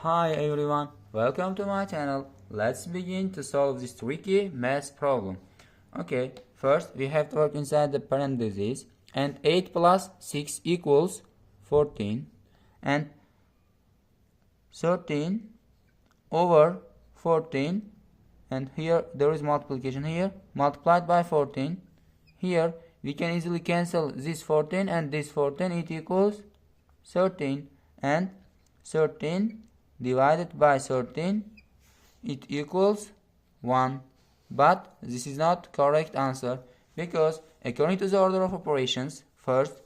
Hi everyone, welcome to my channel. Let's begin to solve this tricky math problem. Okay, first we have to work inside the parentheses, and 8 plus 6 equals 14, and 13 over 14, and here there is multiplication here, multiplied by 14. Here we can easily cancel this 14 and this 14, it equals 13, and 13 divided by 13, it equals 1. But this is not correct answer, because according to the order of operations, first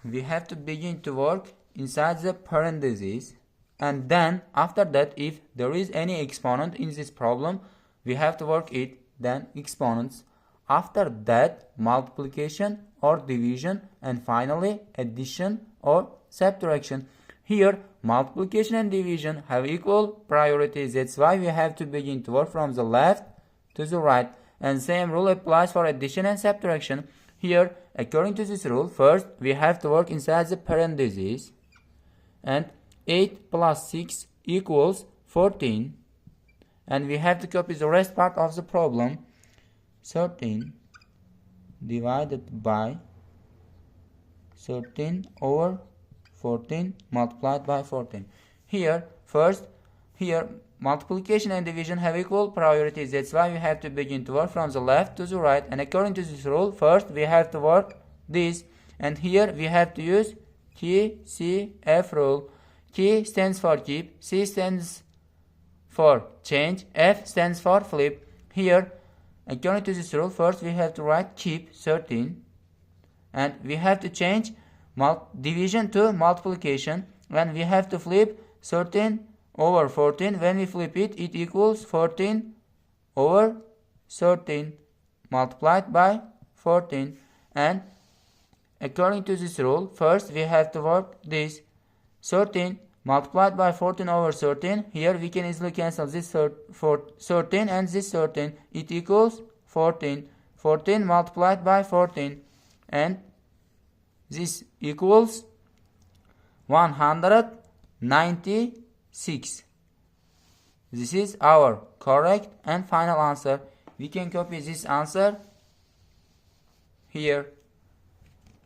we have to begin to work inside the parentheses, and then after that, if there is any exponent in this problem, we have to work it, then exponents. After that, multiplication or division, and finally addition or subtraction. Here, multiplication and division have equal priority. That's why we have to begin to work from the left to the right. And same rule applies for addition and subtraction. Here, according to this rule, first we have to work inside the parentheses. And 8 plus 6 equals 14. And we have to copy the rest part of the problem. 13 divided by 13 over 14 multiplied by 14. Here, multiplication and division have equal priorities. That's why we have to begin to work from the left to the right. And according to this rule, first we have to work this. And here we have to use KCF rule. K stands for keep, C stands for change, F stands for flip. Here, according to this rule, first we have to write keep 13. And we have to change division to multiplication, and we have to flip 13 over 14. When we flip it, it equals 14 over 13 multiplied by 14. And according to this rule, first we have to work this 13 multiplied by 14 over 13. Here we can easily cancel this 13 and this 13. It equals 14. 14 multiplied by 14, and this equals 196. This is our correct and final answer. We can copy this answer here.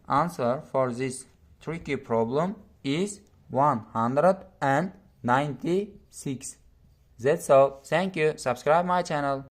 Answer for this tricky problem is 196. That's all. Thank you. Subscribe my channel.